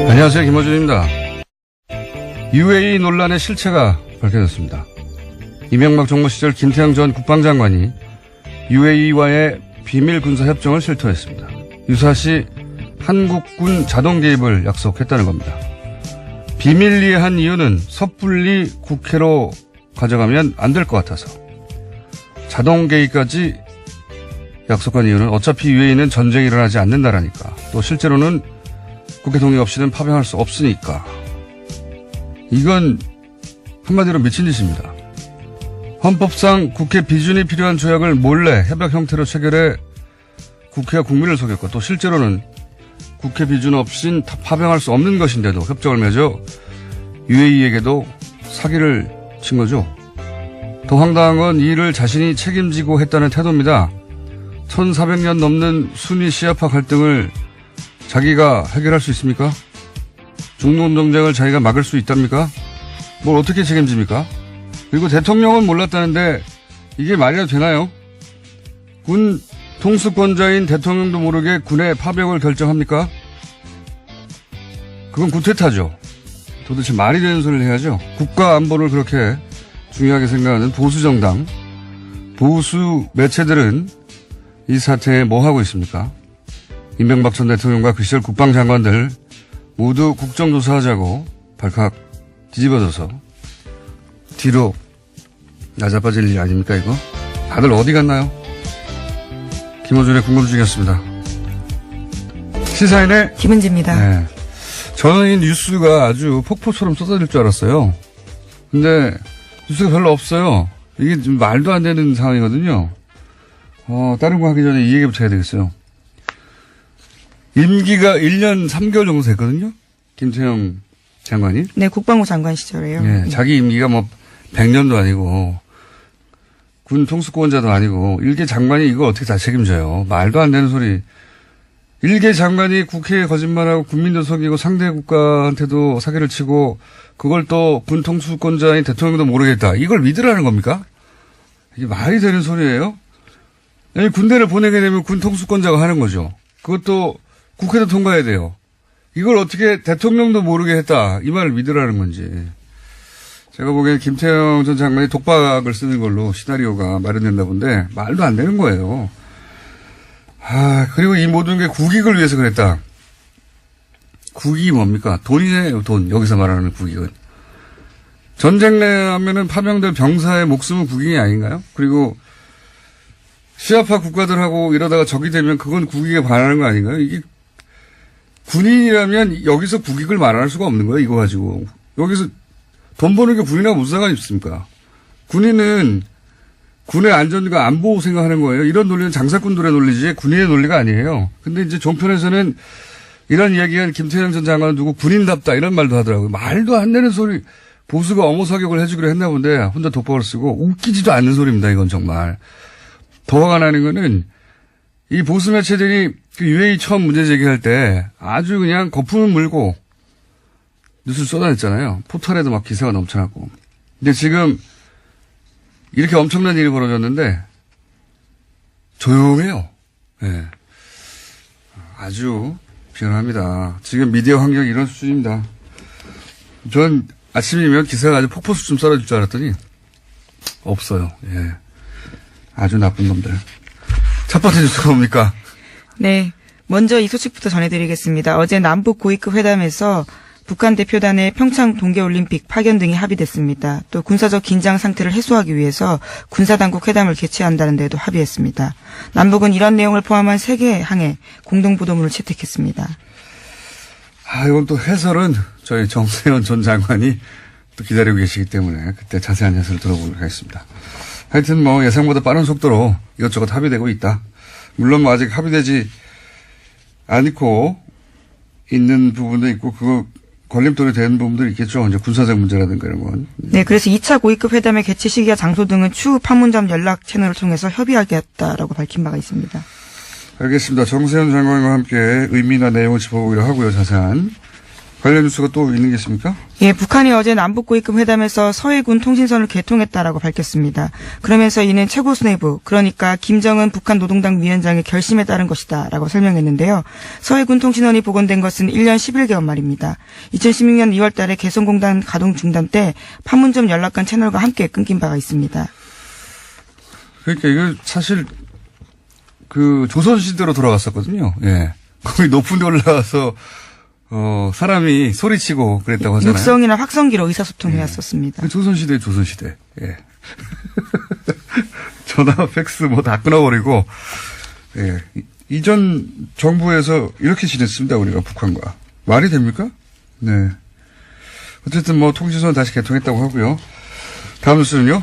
안녕하세요. 김어준입니다. UAE 논란의 실체가 밝혀졌습니다. 이명박 정부 시절 김태형 전 국방장관이 UAE와의 비밀 군사 협정을 실토했습니다. 유사시 한국군 자동 개입을 약속했다는 겁니다. 비밀리에 한 이유는 섣불리 국회로 가져가면 안 될 것 같아서. 자동 개입까지 약속한 이유는 어차피 UAE는 전쟁이 일어나지 않는다라니까. 또 실제로는 국회 동의 없이는 파병할 수 없으니까. 이건 한마디로 미친 짓입니다. 헌법상 국회 비준이 필요한 조약을 몰래 협약 형태로 체결해 국회와 국민을 속였고 또 실제로는 국회 비준 없인 파병할 수 없는 것인데도 협정을 맺어 UAE에게도 사기를 친 거죠. 더 황당한 건 이 일을 자신이 책임지고 했다는 태도입니다. 1400년 넘는 순위 시아파 갈등을 자기가 해결할 수 있습니까? 중동 정쟁을 자기가 막을 수 있답니까? 뭘 어떻게 책임집니까? 그리고 대통령은 몰랐다는데 이게 말이라도 되나요? 군 통수권자인 대통령도 모르게 군의 파병을 결정합니까? 그건 구태타죠. 도대체 말이 되는 소리를 해야죠. 국가 안보를 그렇게 중요하게 생각하는 보수 정당, 보수 매체들은 이 사태에 뭐 하고 있습니까? 이명박 전 대통령과 그 시절 국방장관들 모두 국정조사하자고 발칵 뒤집어져서 뒤로 나자빠질 일 아닙니까 이거? 다들 어디 갔나요? 김어준의 궁금증이었습니다. 시사인의 김은지입니다. 네. 저는 이 뉴스가 아주 폭포처럼 쏟아질 줄 알았어요. 근데 뉴스가 별로 없어요. 이게 좀 말도 안 되는 상황이거든요. 다른 거 하기 전에 이 얘기부터 해야 되겠어요. 임기가 1년 3개월 정도 됐거든요. 김태형 장관이. 네, 국방부 장관 시절에요. 네, 자기 임기가 뭐 100년도 아니고 군 통수권자도 아니고 일개 장관이 이거 어떻게 다 책임져요. 말도 안 되는 소리. 일개 장관이 국회에 거짓말하고 국민도 속이고 상대 국가한테도 사기를 치고 그걸 또 군 통수권자인 대통령도 모르겠다. 이걸 믿으라는 겁니까? 이게 말이 되는 소리예요? 아니, 군대를 보내게 되면 군 통수권자가 하는 거죠. 그것도 국회도 통과해야 돼요. 이걸 어떻게 대통령도 모르게 했다. 이 말을 믿으라는 건지. 제가 보기엔 김태형 전 장관이 독박을 쓰는 걸로 시나리오가 마련된다 본데 말도 안 되는 거예요. 그리고 이 모든 게 국익을 위해서 그랬다. 국익이 뭡니까? 돈이네요, 돈. 여기서 말하는 국익은. 전쟁 내면은 파병될 병사의 목숨은 국익이 아닌가요? 그리고 시아파 국가들하고 이러다가 적이 되면 그건 국익에 반하는 거 아닌가요? 이게 군인이라면 여기서 국익을 말할 수가 없는 거예요, 이거 가지고. 여기서 돈 버는 게 군인하고 무슨 상관이 있습니까? 군인은 군의 안전과 안보 생각하는 거예요. 이런 논리는 장사꾼들의 논리지 군인의 논리가 아니에요. 근데 이제 종편에서는 이런 이야기가 김태형 전 장관은 누구 군인답다 이런 말도 하더라고요. 말도 안 되는 소리. 보수가 어머 사격을 해주기로 했나 본데 혼자 독박을 쓰고 웃기지도 않는 소리입니다. 이건 정말. 더 화가 나는 거는 이 보수 매체들이 그 UAE 처음 문제 제기할 때 아주 그냥 거품을 물고 뉴스를 쏟아냈잖아요. 포털에도 막 기사가 넘쳐나고. 근데 지금 이렇게 엄청난 일이 벌어졌는데 조용해요. 네. 아주 비관합니다. 지금 미디어 환경이 이런 수준입니다. 전 아침이면 기사가 아주 폭포수좀 쏟아질 줄 알았더니 없어요. 예. 아주 나쁜 놈들. 첫 번째 뉴스가 뭡니까? 네. 먼저 이 소식부터 전해드리겠습니다. 어제 남북 고위급 회담에서 북한 대표단의 평창 동계올림픽 파견 등이 합의됐습니다. 또 군사적 긴장 상태를 해소하기 위해서 군사당국 회담을 개최한다는 데도 합의했습니다. 남북은 이런 내용을 포함한 3개 항에 공동보도문을 채택했습니다. 이건 또 해설은 저희 정세현 전 장관이 또 기다리고 계시기 때문에 그때 자세한 해설을 들어보도록 하겠습니다. 하여튼 뭐 예상보다 빠른 속도로 이것저것 합의되고 있다. 물론 뭐 아직 합의되지 않고 있는 부분도 있고 그거 걸림돌이 되는 부분도 있겠죠. 이제 군사적 문제라든가 이런 건. 네, 그래서 2차 고위급 회담의 개최 시기와 장소 등은 추후 판문점 연락 채널을 통해서 협의하겠다라고 밝힌 바가 있습니다. 알겠습니다. 정세현 장관과 함께 의미나 내용을 짚어보기로 하고요. 자세한. 관련 뉴스가 또 있는 게 있습니까? 예, 북한이 어제 남북고위급 회담에서 서해군 통신선을 개통했다라고 밝혔습니다. 그러면서 이는 최고 수뇌부, 그러니까 김정은 북한 노동당 위원장의 결심에 따른 것이다라고 설명했는데요. 서해군 통신원이 복원된 것은 1년 11개월 말입니다. 2016년 2월 달에 개성공단 가동 중단 때 판문점 연락관 채널과 함께 끊긴 바가 있습니다. 그러니까 이거 사실 그 조선시대로 돌아갔었거든요. 예. 거기 높은 데 올라가서 사람이 소리치고 그랬다고 하잖아요. 육성이나 확성기로 의사소통해왔었습니다. 조선시대. 예. 전화, 팩스 뭐 다 끊어버리고, 예. 이전 정부에서 이렇게 지냈습니다, 우리가 북한과. 말이 됩니까? 네. 어쨌든 뭐 통신선 다시 개통했다고 하고요. 다음 뉴스는요?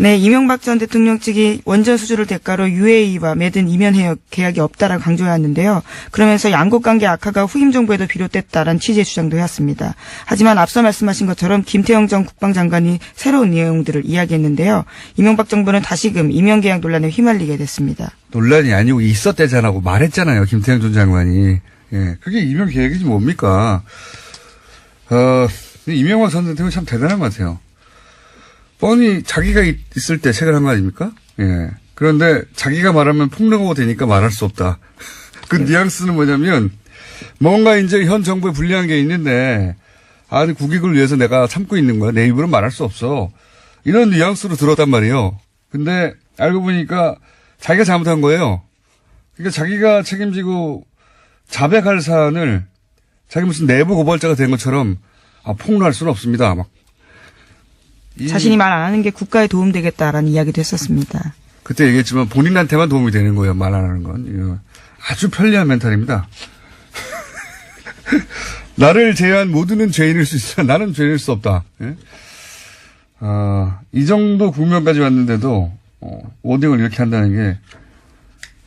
네, 이명박 전 대통령 측이 원전 수주를 대가로 UAE와 맺은 이면 계약이 없다라고 강조해왔는데요. 그러면서 양국 관계 악화가 후임 정부에도 비롯됐다라는 취지의 주장도 해왔습니다. 하지만 앞서 말씀하신 것처럼 김태형 전 국방장관이 새로운 내용들을 이야기했는데요. 이명박 정부는 다시금 이면 계약 논란에 휘말리게 됐습니다. 논란이 아니고 있었대잖아고 말했잖아요. 김태형 전 장관이. 예. 그게 이면 계약이지 뭡니까? 이명박 전 대통령이 참 대단한 것 같아요. 뻔히 자기가 있을 때 책을 한 거 아닙니까? 예. 그런데 자기가 말하면 폭로가 되니까 말할 수 없다. 그 뉘앙스는 뭐냐면 뭔가 이제 현 정부에 불리한 게 있는데 아니 국익을 위해서 내가 참고 있는 거야. 내 입으로 말할 수 없어. 이런 뉘앙스로 들었단 말이에요. 근데 알고 보니까 자기가 잘못한 거예요. 그러니까 자기가 책임지고 자백할 사안을 자기 무슨 내부 고발자가 된 것처럼 폭로할 수는 없습니다. 막. 자신이 말 안 하는 게 국가에 도움되겠다라는 이야기도 했었습니다. 그때 얘기했지만 본인한테만 도움이 되는 거예요. 말 안 하는 건. 이거 아주 편리한 멘탈입니다. 나를 제외한 모두는 죄인일 수 있어. 나는 죄인일 수 없다. 예? 이 정도 국면까지 왔는데도 워딩을 이렇게 한다는 게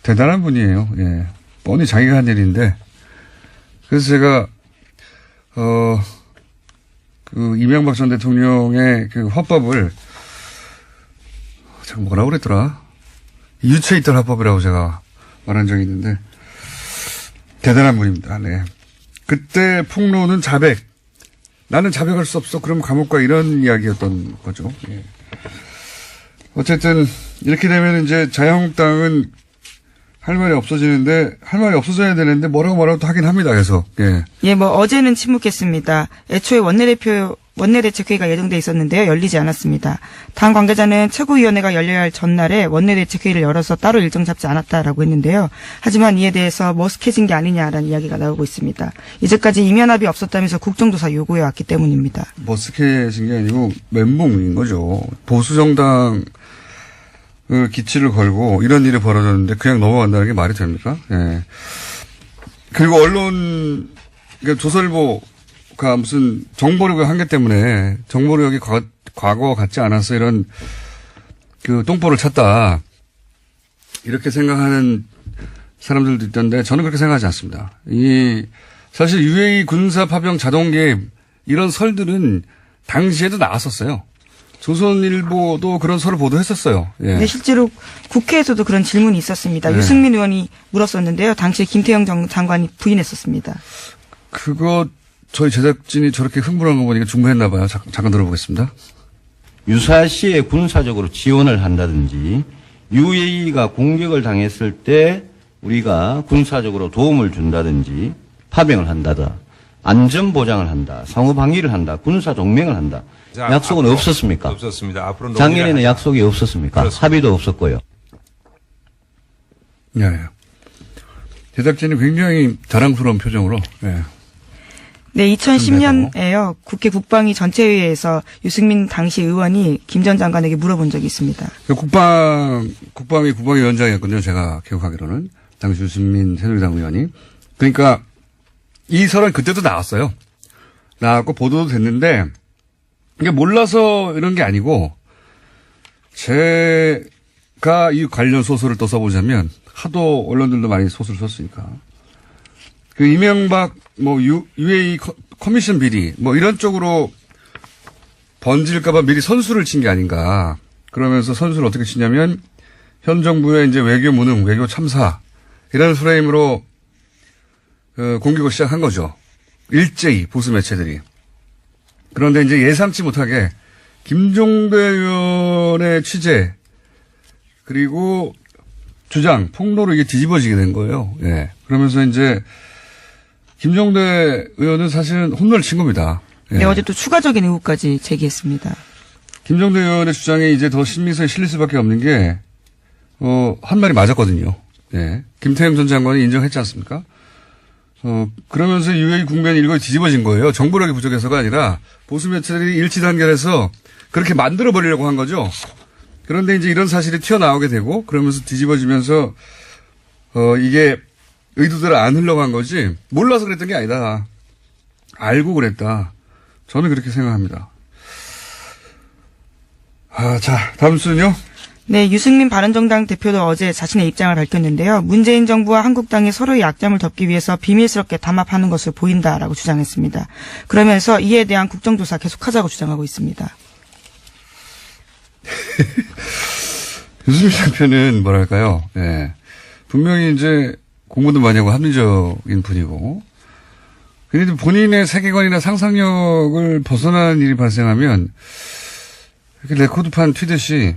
대단한 분이에요. 예. 뻔히 자기가 한 일인데 그래서 제가 그 이명박 전 대통령의 그 화법을 제가 뭐라고 그랬더라? 유체 있던 화법이라고 제가 말한 적이 있는데 대단한 분입니다. 네. 그때 폭로는 자백. 나는 자백할 수 없어. 그럼 감옥 가 이런 이야기였던 거죠. 예. 어쨌든 이렇게 되면 이제 자유한국당은 할 말이 없어지는데 할 말이 없어져야 되는데 뭐라고 말하고 하긴 합니다. 계속. 예. 예, 뭐 어제는 침묵했습니다. 애초에 원내대책회의가 예정돼 있었는데요. 열리지 않았습니다. 당 관계자는 최고위원회가 열려야 할 전날에 원내대책회의를 열어서 따로 일정 잡지 않았다라고 했는데요. 하지만 이에 대해서 머쓱해진 게 아니냐라는 이야기가 나오고 있습니다. 이제까지 이면합이 없었다면서 국정조사 요구해 왔기 때문입니다. 머쓱해진 게 아니고 멘붕인 거죠. 보수정당 기치를 걸고 이런 일이 벌어졌는데 그냥 넘어간다는 게 말이 됩니까? 예. 그리고 언론, 그러니까 조선일보가 무슨 정보력의 한계 때문에 정보력이 과거와 같지 않아서 이런 그 똥보를 찼다. 이렇게 생각하는 사람들도 있던데 저는 그렇게 생각하지 않습니다. 사실 UAE 군사 파병 자동 개입 이런 설들은 당시에도 나왔었어요. 조선일보도 그런 설을 보도했었어요. 예. 네, 실제로 국회에서도 그런 질문이 있었습니다. 네. 유승민 의원이 물었었는데요. 당시 김태형 장관이 부인했었습니다. 그거 저희 제작진이 저렇게 흥분한 거 보니까 중간했나 봐요. 잠깐 들어보겠습니다. 유사시에 군사적으로 지원을 한다든지 UAE가 공격을 당했을 때 우리가 군사적으로 도움을 준다든지 파병을 한다다. 안전 보장을 한다. 상호 방위를 한다. 군사 동맹을 한다. 약속은 없었습니까? 없었습니다. 앞으로 작년에는 약속이 없었습니까? 그렇습니다. 합의도 없었고요. 예. 제작진이 굉장히 자랑스러운 표정으로. 예. 네, 2010년에요. 국회 국방위 전체회의에서 유승민 당시 의원이 김 전 장관에게 물어본 적이 있습니다. 국방위 국방위원장이었거든요. 제가 기억하기로는. 당시 유승민 새누리당 의원이. 그러니까 이 설은 그때도 나왔어요. 나왔고 보도도 됐는데 이게 몰라서 이런 게 아니고 제가 이 관련 소설을 또 써보자면 하도 언론들도 많이 소설을 썼으니까 그 이명박 UAE 커미션 비리 이런 쪽으로 번질까봐 미리 선수를 친 게 아닌가. 그러면서 선수를 어떻게 치냐면 현 정부의 이제 외교 무능, 외교 참사 이런 프레임으로 공격을 시작한 거죠. 일제히 보수 매체들이. 그런데 이제 예상치 못하게 김종대 의원의 취재 그리고 주장, 폭로로 이게 뒤집어지게 된 거예요. 예. 그러면서 이제 김종대 의원은 사실은 홈런을 친 겁니다. 예. 네, 어제 또 추가적인 의혹까지 제기했습니다. 김종대 의원의 주장이 이제 더 신빙성에 실릴 수밖에 없는 게, 한 말이 맞았거든요. 예. 김태형 전 장관이 인정했지 않습니까? 그러면서 UAE 국면이 일거에 뒤집어진 거예요. 정보력이 부족해서가 아니라 보수 매체들이 일치 단결해서 그렇게 만들어버리려고 한 거죠. 그런데 이제 이런 사실이 튀어나오게 되고 그러면서 뒤집어지면서, 이게 의도대로 안 흘러간 거지 몰라서 그랬던 게 아니다. 알고 그랬다. 저는 그렇게 생각합니다. 자, 다음 순요. 네, 유승민 바른정당 대표도 어제 자신의 입장을 밝혔는데요. 문재인 정부와 한국당이 서로의 약점을 덮기 위해서 비밀스럽게 담합하는 것을 보인다라고 주장했습니다. 그러면서 이에 대한 국정조사 계속하자고 주장하고 있습니다. 유승민 대표는 뭐랄까요. 예. 분명히 이제 공부도 많이 하고 합리적인 분이고, 그런데 본인의 세계관이나 상상력을 벗어나는 일이 발생하면 이렇게 레코드판 튀듯이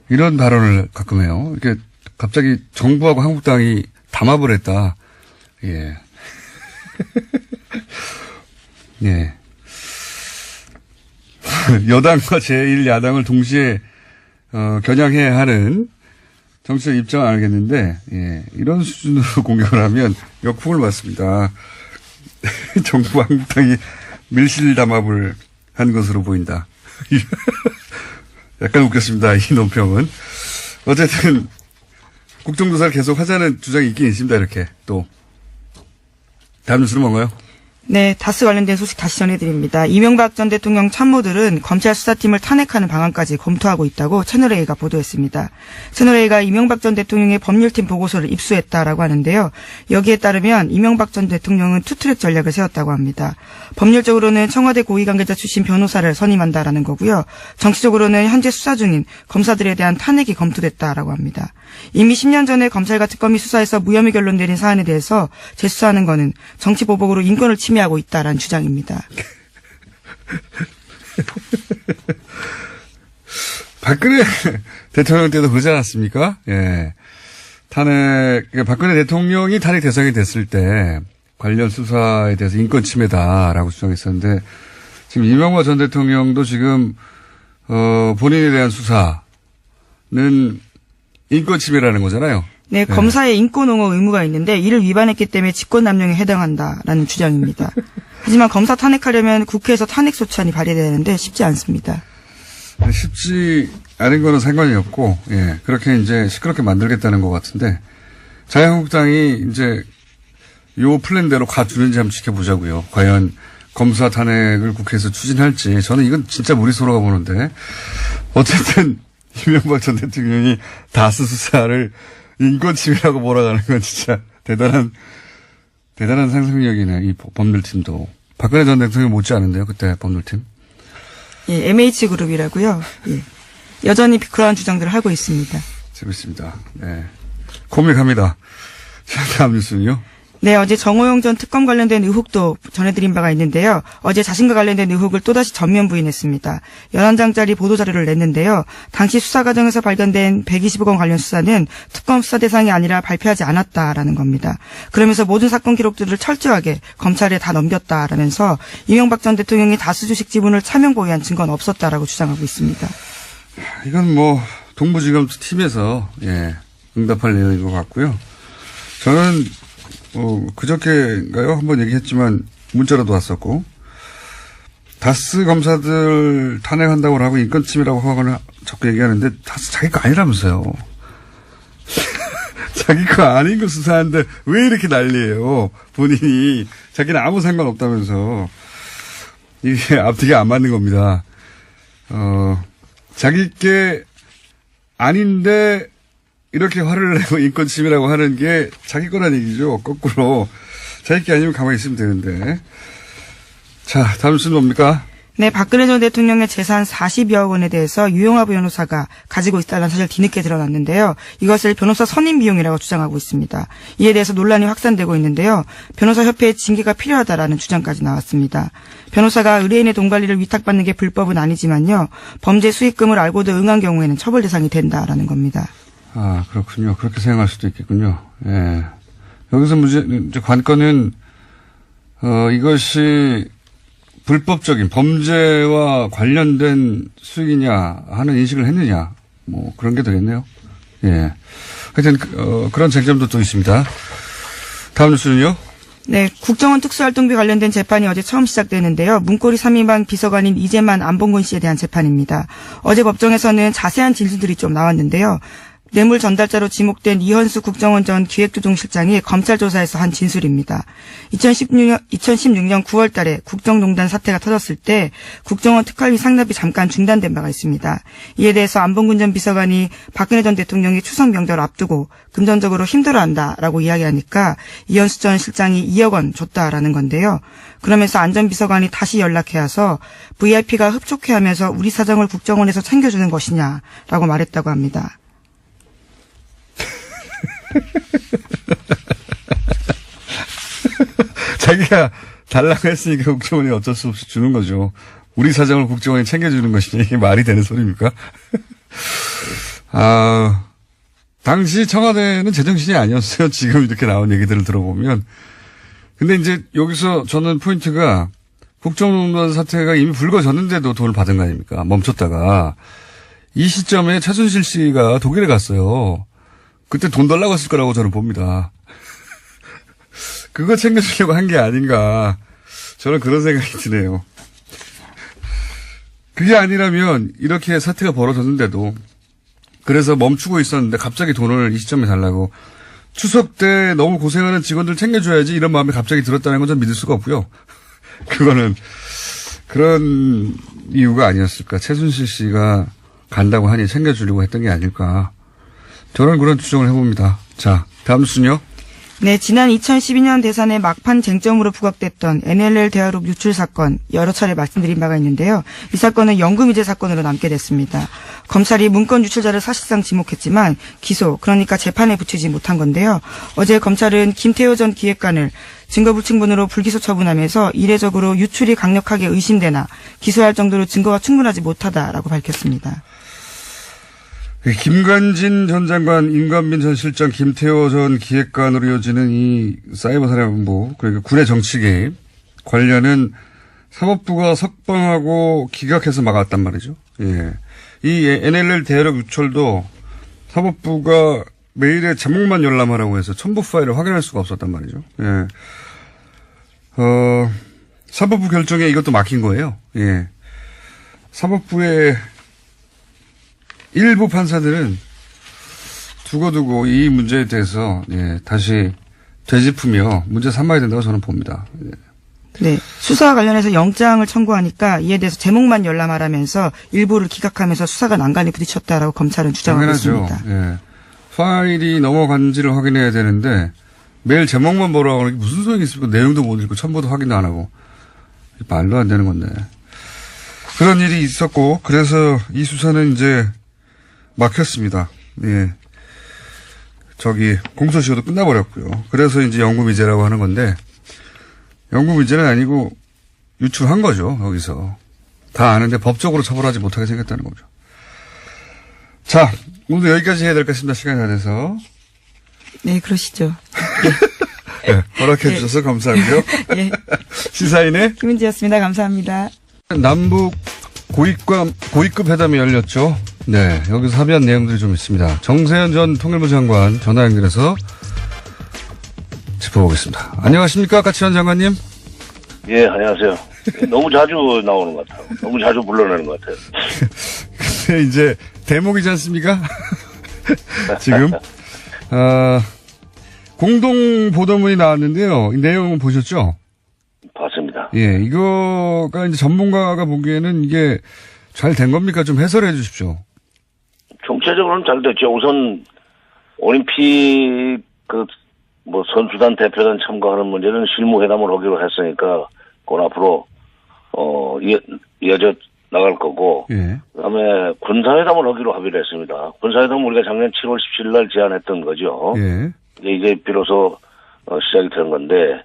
이런 발언을 가끔 해요. 이렇게 갑자기 정부하고 한국당이 담합을 했다. 예. 예. 여당과 제1야당을 동시에 겨냥해야 하는 정치적 입장은 알겠는데, 예, 이런 수준으로 공격을 하면 역풍을 맞습니다. 정부와 한국당이 밀실담합을 한 것으로 보인다. 약간 웃겼습니다, 이 논평은. 어쨌든 국정조사를 계속 하자는 주장이 있긴 있습니다. 이렇게 또 다음 뉴스는 뭔가요? 네, 다스 관련된 소식 다시 전해드립니다. 이명박 전 대통령 참모들은 검찰 수사팀을 탄핵하는 방안까지 검토하고 있다고 채널A가 보도했습니다. 채널A가 이명박 전 대통령의 법률팀 보고서를 입수했다라고 하는데요. 여기에 따르면 이명박 전 대통령은 투트랙 전략을 세웠다고 합니다. 법률적으로는 청와대 고위관계자 출신 변호사를 선임한다라는 거고요. 정치적으로는 현재 수사 중인 검사들에 대한 탄핵이 검토됐다라고 합니다. 이미 10년 전에 검찰과 특검이 수사해서 무혐의 결론 내린 사안에 대해서 재수사하는 거는 정치보복으로 인권을 침해하고 있다라는 주장입니다. 박근혜 대통령 때도 그러지 않았습니까? 예. 박근혜 대통령이 탄핵 대상이 됐을 때 관련 수사에 대해서 인권 침해다라고 주장했었는데 지금 이명박 전 대통령도 지금, 본인에 대한 수사는 인권 침해라는 거잖아요. 네, 검사의 인권 옹호 의무가 있는데 이를 위반했기 때문에 직권남용에 해당한다라는 주장입니다. 하지만 검사 탄핵하려면 국회에서 탄핵 소추안이 발의되는데 쉽지 않습니다. 쉽지 않은 거는 상관이 없고, 예, 그렇게 이제 시끄럽게 만들겠다는 것 같은데, 자유한국당이 이제 요 플랜대로 가주는지 한번 지켜보자고요. 과연 검사 탄핵을 국회에서 추진할지. 저는 이건 진짜 무리수라고 보는데, 어쨌든 이명박 전 대통령이 다스 수사를 인권 침해라고 몰아가는 건 진짜 대단한 상상력이네, 이 법률팀도. 박근혜 전 대통령 못지 않은데요, 그때 법률팀. 예, MH그룹이라고요. 예. 여전히 그러한 주장들을 하고 있습니다. 재밌습니다. 네. 코믹합니다. 자, 다음 뉴스는요? 네, 어제 정호영 전 특검 관련된 의혹도 전해드린 바가 있는데요. 어제 자신과 관련된 의혹을 또다시 전면 부인했습니다. 11장짜리 보도자료를 냈는데요. 당시 수사 과정에서 발견된 120억 원 관련 수사는 특검 수사 대상이 아니라 발표하지 않았다라는 겁니다. 그러면서 모든 사건 기록들을 철저하게 검찰에 다 넘겼다라면서 이명박 전 대통령이 다수 주식 지분을 차명 보유한 증거는 없었다라고 주장하고 있습니다. 이건 뭐 동부지검 팀에서 응답할 내용인 것 같고요. 저는 그저께인가요? 한번 얘기했지만 문자로도 왔었고, 다스 검사들 탄핵한다고 하고 인권침해라고 하거나 자꾸 얘기하는데 다스 자기 거 아니라면서요. 자기 거 아닌 거 수사하는데 왜 이렇게 난리예요? 본인이 자기는 아무 상관없다면서. 이게 앞뒤가 안 맞는 겁니다. 자기 게 아닌데 이렇게 화를 내고 인권침해라고 하는 게 자기 거란 얘기죠. 거꾸로. 자기 게 아니면 가만히 있으면 되는데. 자, 다음 순 뭡니까? 네, 박근혜 전 대통령의 재산 40여억 원에 대해서 유영하 변호사가 가지고 있다는 사실 뒤늦게 드러났는데요. 이것을 변호사 선임 비용이라고 주장하고 있습니다. 이에 대해서 논란이 확산되고 있는데요. 변호사협회의 징계가 필요하다라는 주장까지 나왔습니다. 변호사가 의뢰인의 돈 관리를 위탁받는 게 불법은 아니지만요. 범죄 수익금을 알고도 응한 경우에는 처벌 대상이 된다라는 겁니다. 아, 그렇군요. 그렇게 생각할 수도 있겠군요. 예. 여기서 이제 관건은, 이것이 불법적인 범죄와 관련된 수익이냐 하는 인식을 했느냐, 뭐 그런 게 되겠네요. 예. 하여튼 그런 쟁점도 또 있습니다. 다음 뉴스는요. 네, 국정원 특수활동비 관련된 재판이 어제 처음 시작되는데요. 문고리 3인방 비서관인 이재만 안봉근 씨에 대한 재판입니다. 어제 법정에서는 자세한 진술들이 좀 나왔는데요. 뇌물 전달자로 지목된 이현수 국정원 전 기획조정실장이 검찰 조사에서 한 진술입니다. 2016년 9월 달에 국정농단 사태가 터졌을 때 국정원 특활비 상납이 잠깐 중단된 바가 있습니다. 이에 대해서 안봉근 전 비서관이 박근혜 전 대통령이 추석 명절을 앞두고 금전적으로 힘들어한다라고 이야기하니까 이현수 전 실장이 2억 원 줬다라는 건데요. 그러면서 안 전 비서관이 다시 연락해와서 VIP가 흡족해하면서 우리 사정을 국정원에서 챙겨주는 것이냐라고 말했다고 합니다. 자기가 달라고 했으니까 국정원이 어쩔 수 없이 주는 거죠. 우리 사정을 국정원이 챙겨주는 것이냐, 이게 말이 되는 소리입니까? 아, 당시 청와대는 제정신이 아니었어요. 지금 이렇게 나온 얘기들을 들어보면. 근데 이제 여기서 저는 포인트가 국정농단 사태가 이미 불거졌는데도 돈을 받은 거 아닙니까? 멈췄다가. 이 시점에 최순실 씨가 독일에 갔어요. 그때 돈 달라고 했을 거라고 저는 봅니다. 그거 챙겨주려고 한 게 아닌가. 저는 그런 생각이 드네요. 그게 아니라면 이렇게 사태가 벌어졌는데도 그래서 멈추고 있었는데 갑자기 돈을 이 시점에 달라고. 추석 때 너무 고생하는 직원들 챙겨줘야지 이런 마음이 갑자기 들었다는 건 전 믿을 수가 없고요. 그거는 그런 이유가 아니었을까. 최순실 씨가 간다고 하니 챙겨주려고 했던 게 아닐까. 저는 그런 추정을 해봅니다. 자, 다음 뉴스는요. 네, 지난 2012년 대선의 막판 쟁점으로 부각됐던 NLL 대화록 유출 사건 여러 차례 말씀드린 바가 있는데요. 이 사건은 연금이체 사건으로 남게 됐습니다. 검찰이 문건 유출자를 사실상 지목했지만 기소, 그러니까 재판에 붙이지 못한 건데요. 어제 검찰은 김태호 전 기획관을 증거불충분으로 불기소 처분하면서 이례적으로 유출이 강력하게 의심되나 기소할 정도로 증거가 충분하지 못하다라고 밝혔습니다. 김관진 전 장관, 임관빈 전 실장, 김태호 전 기획관으로 이어지는 이 사이버 살해본부, 그러니까 군의 정치 개입 관련은 사법부가 석방하고 기각해서 막았단 말이죠. 예. 이 NLL 대화록 유출도 사법부가 메일에 제목만 열람하라고 해서 첨부 파일을 확인할 수가 없었단 말이죠. 예. 사법부 결정에 이것도 막힌 거예요. 예. 사법부의 일부 판사들은 두고두고 이 문제에 대해서 예, 다시 되짚으며 문제 삼아야 된다고 저는 봅니다. 예. 네, 수사와 관련해서 영장을 청구하니까 이에 대해서 제목만 열람하라면서 일부를 기각하면서 수사가 난간에 부딪혔다라고 검찰은 주장하고 있습니다. 예. 파일이 넘어간지를 확인해야 되는데 매일 제목만 보라고 하는 게 무슨 소용이 있습니까? 내용도 못 읽고 첨부도 확인도 안 하고. 말도 안 되는 건데. 그런 일이 있었고 그래서 이 수사는 이제 막혔습니다. 예. 공소시효도 끝나버렸고요. 그래서 이제 연금이체라고 하는 건데, 연금이체는 아니고 유출한 거죠, 여기서. 다 아는데 법적으로 처벌하지 못하게 생겼다는 거죠. 자, 오늘 여기까지 해야 될 것 같습니다. 시간이 다 돼서. 네, 그러시죠. 네, 허락해 주셔서 감사하고요. 예. 시사인의 김은지였습니다. 감사합니다. 남북 고위급 회담이 열렸죠. 네, 여기서 합의한 내용들이 좀 있습니다. 정세현 전 통일부 장관 전화 연결해서 짚어보겠습니다. 안녕하십니까, 까칠한 장관님? 예, 안녕하세요. 너무 자주 나오는 것 같아요. 너무 자주 불러내는 것 같아요. 근데 이제 대목이지 않습니까? 지금 공동 보도문이 나왔는데요. 이 내용은 보셨죠? 봤습니다. 예, 이거가 이제 전문가가 보기에는 이게 잘 된 겁니까? 좀 해설해 주십시오. 총체적으로는 잘 됐죠. 우선 올림픽 선수단 대표단 참가하는 문제는 실무 회담을 하기로 했으니까 그건 앞으로 이어져 나갈 거고, 예. 그다음에 군사회담을 하기로 합의를 했습니다. 군사회담은 우리가 작년 7월 17일 날 제안했던 거죠. 예. 이제 비로소 시작이 되는 건데,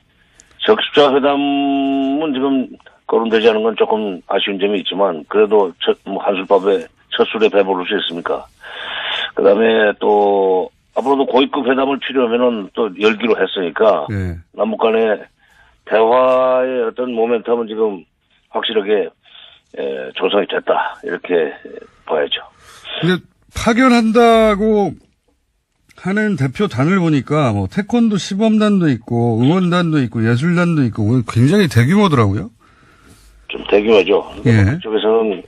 적십자 회담은 지금 거론되지 않은 건 조금 아쉬운 점이 있지만, 그래도 한술밥에 첫 술에 배부를 수 있습니까? 그 다음에 또, 앞으로도 고위급 회담을 필요하면은 또 열기로 했으니까, 예. 남북 간의 대화의 어떤 모멘텀은 지금 확실하게 조성이 됐다. 이렇게 봐야죠. 근데 파견한다고 하는 대표단을 보니까 뭐 태권도 시범단도 있고 응원단도 있고 예술단도 있고 굉장히 대규모더라고요. 좀 대규모죠. 예. 그쪽에서는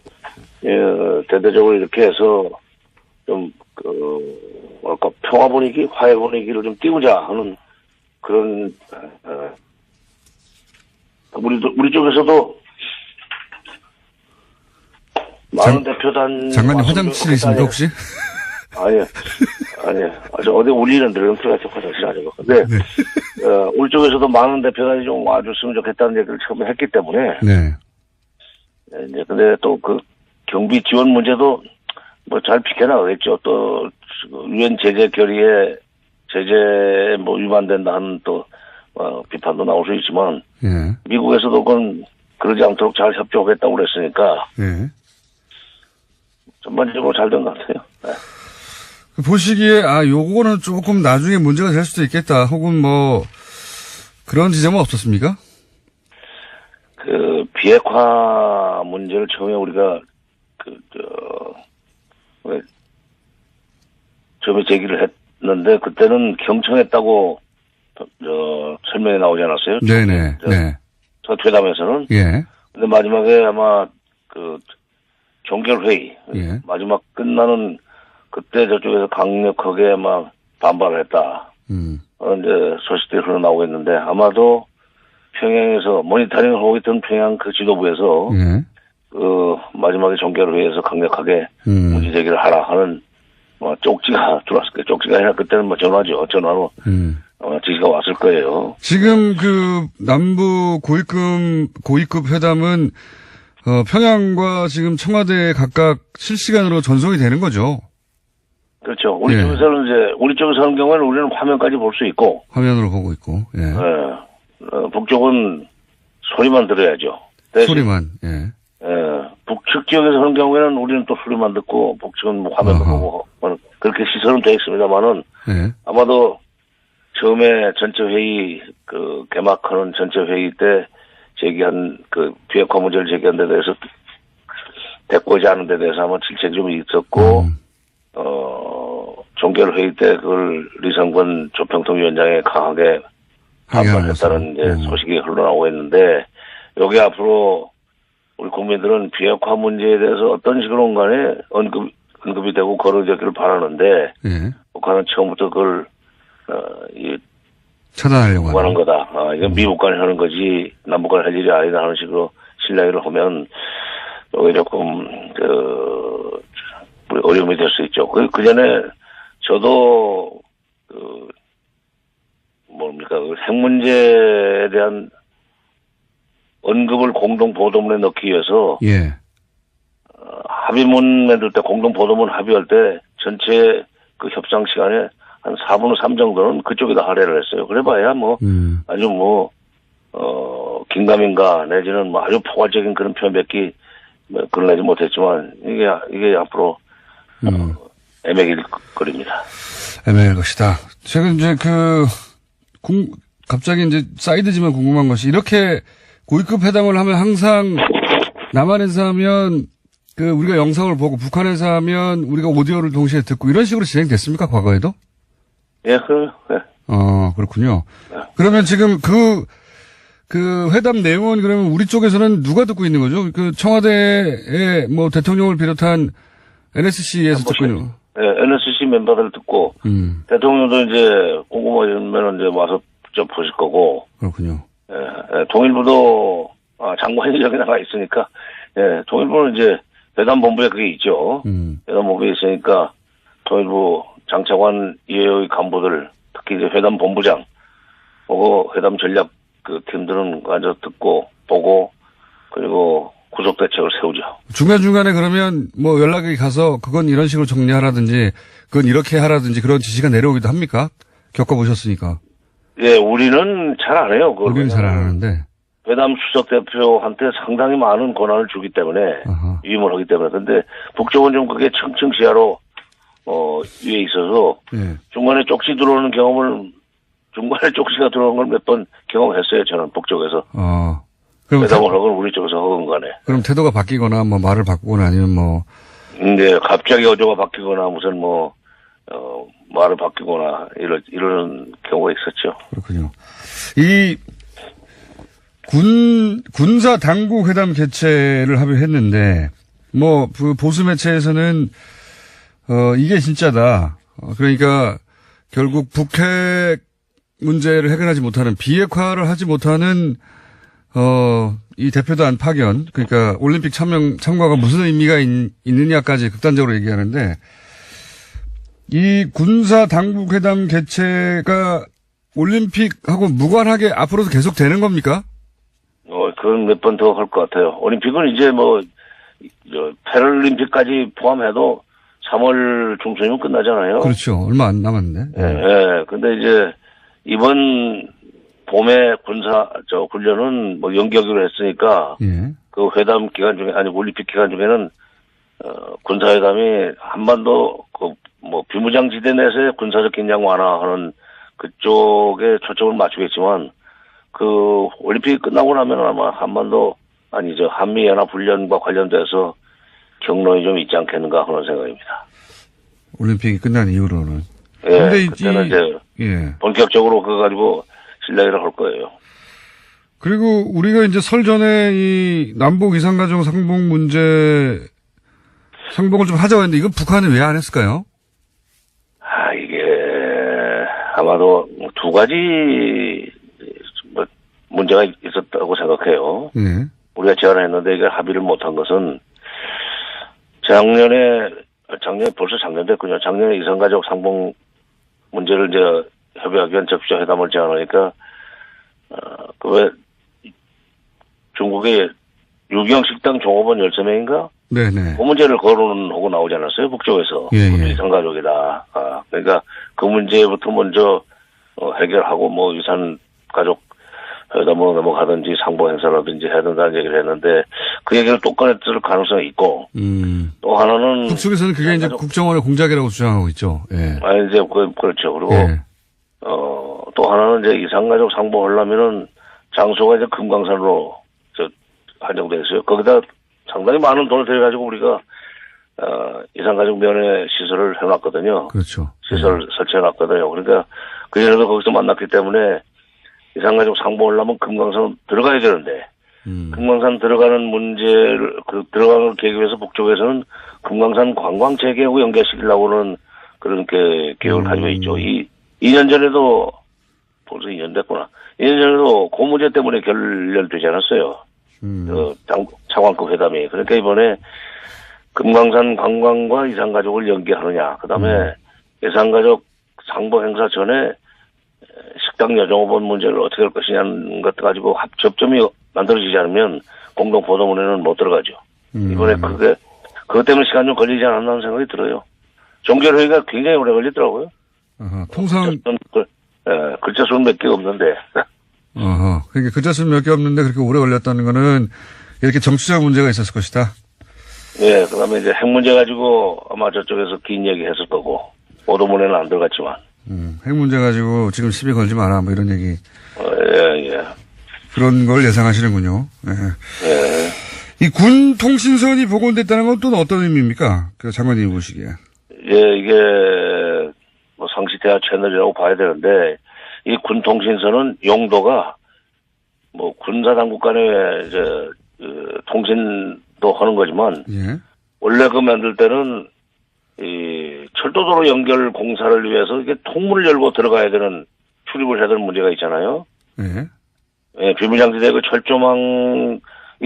대대적으로 이렇게 해서 좀 뭐랄까 평화 분위기, 화해 분위기를 좀 띄우자 하는 그런 우리 쪽에서도 많은 대표단 장관님 화장실에 있습니까 혹시? 아니요. 아주 어디 울리는 데는 들어가서 화장실 아니고. 근데, 우리 쪽에서도 많은 대표단이 좀 와줬으면 좋겠다는 얘기를 처음에 했기 때문에. 네. 이제, 근데 또 경비 지원 문제도 뭐 잘 비켜나가겠죠. 또, 유엔 제재 결의에 제재에 위반된다 하는 또, 비판도 나올 수 있지만. 예. 미국에서도 그건 그러지 않도록 잘 협조하겠다고 그랬으니까. 예. 전반적으로 잘 된 것 같아요. 네. 보시기에, 요거는 조금 나중에 문제가 될 수도 있겠다. 혹은 그런 지점은 없었습니까? 비핵화 문제를 처음에 우리가, 처음에 제기를 했는데, 그때는 경청했다고, 설명이 나오지 않았어요? 네네, 네. 첫 회담에서는. 예. 근데 마지막에 아마, 종결회의. 예. 마지막 끝나는 그때 저쪽에서 강력하게 막 반발을 했다. 이제 소식들이 흘러나오고 있는데 아마도 평양에서 모니터링을 하고 있던 평양 그 지도부에서 예. 마지막에 종결회의에서 강력하게 문제 제기를 하라 하는 쪽지가 들어왔을 거예요. 쪽지가 아니라 그때는 전화죠. 전화로 지시가 왔을 거예요. 지금 남부 고위급 회담은 평양과 지금 청와대 각각 실시간으로 전송이 되는 거죠. 그렇죠. 우리 예. 쪽에서는 우리 쪽에서 하는 경우에는 우리는 화면까지 볼 수 있고. 화면으로 보고 있고, 예. 북쪽은 소리만 들어야죠. 대신, 소리만, 예. 북측 지역에서 하는 경우에는 우리는 또 소리만 듣고, 북측은 화면도 보고, 그렇게 시설은 되어 있습니다만은, 예. 아마도 처음에 전체 회의, 개막하는 전체 회의 때 제기한, 비핵화 문제를 제기한 데 대해서, 대꾸하지 않은 데 대해서 아마 질책이 좀 있었고, 종결회의 때 그걸 리성근 조평통위원장에 강하게 반발했다는 이제 소식이 흘러나오고 있는데, 여기 앞으로 우리 국민들은 비핵화 문제에 대해서 어떤 식으로 간에 언급이 되고 거론되기를 바라는데, 예. 북한은 처음부터 그걸, 차단하려고 하는 거다. 이건 미국 간에 하는 거지, 남북 간에 할 일이 아니다 하는 식으로 신뢰를 하면, 여기 조금, 어려움이 될 수 있죠. 그 전에 저도, 핵 문제에 대한 언급을 공동 보도문에 넣기 위해서, 예. 합의문 만들 때, 공동 보도문 합의할 때, 전체 협상 시간에 한 4분의 3 정도는 그쪽에다 할애를 했어요. 그래봐야 아주 긴가민가 내지는 아주 포괄적인 그런 표현밖에 그러내지 못했지만, 이게 앞으로, 애매길 거립니다. 애매할 것이다. 제가 이제 갑자기 이제 사이드지만 궁금한 것이 이렇게 고위급 회담을 하면 항상 남한에서 하면 우리가 영상을 보고 북한에서 하면 우리가 오디오를 동시에 듣고 이런 식으로 진행됐습니까? 과거에도? 예, 그렇군요. 그러면 지금 그 회담 내용은 그러면 우리 쪽에서는 누가 듣고 있는 거죠? 청와대의 대통령을 비롯한 NSC에서 듣고 있는 거. 네, NSC 멤버들 듣고, 대통령도 이제 궁금하면 이제 와서 직접 보실 거고. 그렇군요. 통일부도, 장관이 여기 나가 있으니까, 통일부는 이제 회담본부에 그게 있죠. 회담본부에 있으니까, 통일부 장차관 이외의 간부들, 특히 이제 회담본부장, 보고 회담 전략 팀들은 앉아서 듣고, 보고, 그리고 구속 대책을 세우죠. 중간중간에 그러면 뭐 연락이 가서 그건 이런 식으로 정리하라든지 그건 이렇게 하라든지 그런 지시가 내려오기도 합니까? 겪어보셨으니까. 예, 우리는 잘 안 해요. 그걸. 우리는 잘 안 하는데. 회담 수석 대표한테 상당히 많은 권한을 주기 때문에 아하. 위임을 하기 때문에 근데 북쪽은 좀 그게 층층 시야로 위에 있어서 예. 중간에 쪽지 들어오는 경험을 중간에 쪽지가 들어오는 걸 몇 번 경험했어요. 저는 북쪽에서 그럼, 회담을 하건 우리 쪽에서 하건 간에. 그럼 태도가 바뀌거나 뭐 말을 바꾸거나 아니면 뭐 근데 갑자기 어조가 바뀌거나 무슨 말을 바뀌거나 이런 경우가 있었죠. 그렇군요. 이 군사 당국 회담 개최를 합의했는데 뭐 그 보수 매체에서는 이게 진짜다. 그러니까 결국 북핵 문제를 해결하지 못하는 비핵화를 하지 못하는 이 대표단 파견 그러니까 올림픽 참가가 무슨 의미가 있느냐까지 극단적으로 얘기하는데 이 군사 당국 회담 개최가 올림픽하고 무관하게 앞으로도 계속 되는 겁니까? 그건 몇 번 더 할 것 같아요. 올림픽은 이제 패럴림픽까지 포함해도 3월 중순이면 끝나잖아요. 그렇죠. 얼마 안 남았는데. 예. 근데 이제 이번 봄에 훈련은 연기하기로 했으니까 예. 그 회담 기간 중에 아니 올림픽 기간 중에는 군사회담이 한반도 비무장지대 내에서의 군사적 긴장 완화하는 그쪽에 초점을 맞추겠지만 그 올림픽이 끝나고 나면 아마 한미연합훈련과 관련돼서 경로에 좀 있지 않겠는가 하는 생각입니다. 올림픽이 끝난 이후로는. 예. 근데 그때는 이제 예. 본격적으로 그거 가지고 실내기를 할 거예요. 그리고 우리가 이제 설 전에 이 남북 이산가족 상봉 문제 상봉을 좀 하자고 했는데 이건 북한은 왜 안 했을까요? 이게 아마도 두 가지 문제가 있었다고 생각해요. 예. 우리가 제안을 했는데 이게 합의를 못한 것은 작년에 벌써 작년 됐군요. 작년에 이산가족 상봉 문제를 이제 협의하기 위한 적시자 회담을 제안하니까 왜 중국의 유경 식당 종업원 13명인가? 네네. 그 문제를 거론하고 나오지 않았어요? 북쪽에서. 예. 이산가족이다. 그러니까 그 문제부터 먼저 해결하고 이산가족 회담으로 넘어가든지 상보 행사라든지 해야 된다는 얘기를 했는데 그 얘기를 또 꺼냈을 가능성이 있고 또 하나는 북쪽에서는 그게 이제 국정원의 공작이라고 주장하고 있죠. 예. 이제 그렇죠. 그리고 예. 또 하나는 이제 이산가족 상봉하려면은 장소가 이제 금강산으로 한정돼 있어요. 거기다 상당히 많은 돈을 들여가지고 우리가 이산가족 면회 시설을 해놨거든요. 그렇죠. 시설 설치해놨거든요. 그러니까 그 전에도 거기서 만났기 때문에 이산가족 상봉하려면 금강산 들어가야 되는데 금강산 들어가는 문제를 들어가는 걸 계획해서 북쪽에서는 금강산 관광 재개하고 연계시키려고는 그런 계획을 가지고 있죠. 2년 전에도 벌써 2년 됐구나. 2년 전에도 그 문제 때문에 결렬되지 않았어요. 차관급 회담이. 그러니까 이번에 금강산 관광과 이산가족을 연계하느냐. 그다음에 이산가족 상봉 행사 전에 식당 여종업원 문제를 어떻게 할 것이냐는 것 가지고 접점이 만들어지지 않으면 공동 보도문에는 못 들어가죠. 이번에 그것 때문에 시간 좀 걸리지 않았나 생각이 들어요. 종결회의가 굉장히 오래 걸리더라고요. 통상 글자 수는 몇 개가 없는데. 그러니까 글자 수는 몇 개 없는데 그렇게 오래 걸렸다는 거는 이렇게 정치적 문제가 있었을 것이다. 네, 그다음에 이제 핵 문제 가지고 아마 저쪽에서 긴 얘기 했을 거고 보도문에는 안 들어갔지만. 핵 문제 가지고 지금 시비 걸지 마라 뭐 이런 얘기. 예. 그런 걸 예상하시는군요. 예. 이 군 통신선이 복원됐다는 건 또 어떤 의미입니까? 그 장관님이 보시기에. 예, 이게 상시 대화 채널이라고 봐야 되는데 이 군 통신선은 용도가 군사 당국 간의 통신도 하는 거지만 예. 원래 그 만들 때는 이 철도도로 연결 공사를 위해서 이게 통문을 열고 들어가야 되는 출입을 해야 되는 문제가 있잖아요. 예, 비무장지대 그 철조망이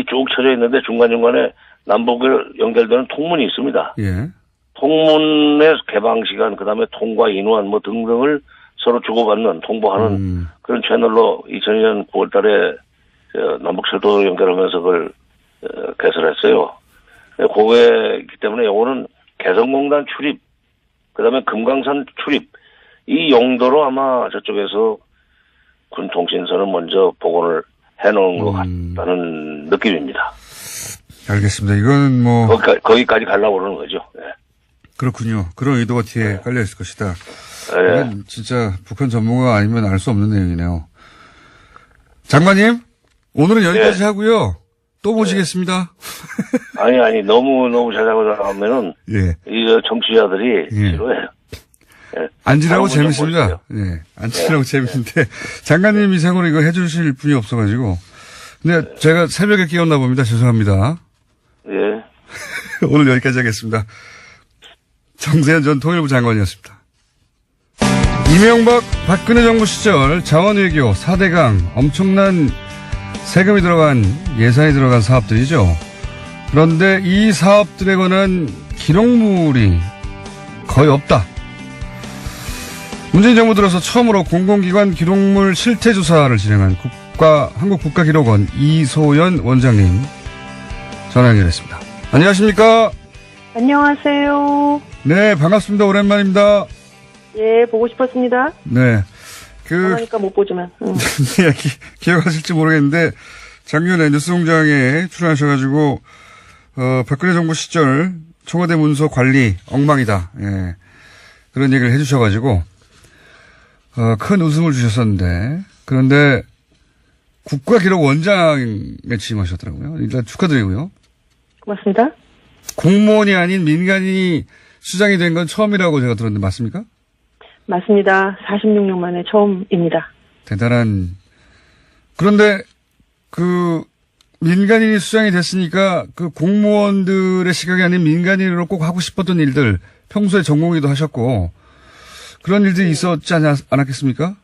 쭉 쳐져 있는데 중간중간에 남북을 연결되는 통문이 있습니다. 예. 통문의 개방 시간, 그 다음에 통과 인원 등등을 서로 주고받는, 통보하는 그런 채널로 2002년 9월 달에 남북 철도로 연결하면서 그걸 개설했어요. 그거이기 때문에 요거는 개성공단 출입, 그다음에 금강산 출입 이 용도로 아마 저쪽에서 군 통신선을 먼저 복원을 해놓은 것 같다는 느낌입니다. 알겠습니다. 이건 뭐 거기까지 가려고 그러는 거죠. 네. 그렇군요. 그런 의도가 뒤에 깔려 있을 것이다. 네. 이건 진짜 북한 전문가 아니면 알 수 없는 내용이네요. 장관님, 오늘은 여기까지 네. 하고요. 또 모시겠습니다. 아니 너무 자작을 하면은 예. 이 청취자들이 예. 싫어해요. 예. 앉으라고 다른 분좀 재밌습니다. 예. 앉으라고 재밌는데, 장관님 이상으로 이거 해주실 분이 없어가지고. 근데 제가 새벽에 끼웠나 봅니다. 죄송합니다. 예. 오늘 여기까지 하겠습니다. 정세현 전 통일부 장관이었습니다. 이명박 박근혜 정부 시절 자원외교 4대강 엄청난 세금이 들어간 예산이 들어간 사업들이죠. 그런데 이 사업들에 관한 기록물이 거의 없다. 문재인 정부 들어서 처음으로 공공기관 기록물 실태조사를 진행한 한국국가기록원 이소연 원장님 전화 연결했습니다. 안녕하십니까? 안녕하세요. 네, 반갑습니다. 오랜만입니다. 예, 보고 싶었습니다. 네. 그러니까 못 보지만. 네, 기억하실지 모르겠는데, 작년에 뉴스공장에 출연하셔가지고, 박근혜 정부 시절 청와대 문서 관리 엉망이다. 예. 그런 얘기를 해주셔가지고, 큰 웃음을 주셨었는데, 그런데 국가기록원장에 취임하셨더라고요. 일단 축하드리고요. 고맙습니다. 공무원이 아닌 민간인이 수장이 된 건 처음이라고 제가 들었는데 맞습니까? 맞습니다. 46년 만에 처음입니다. 대단한. 그런데 민간인이 수장이 됐으니까 그 공무원들의 시각이 아닌 민간인으로 꼭 하고 싶었던 일들 평소에 전공의도 하셨고 그런 일들이 있었지 않았겠습니까?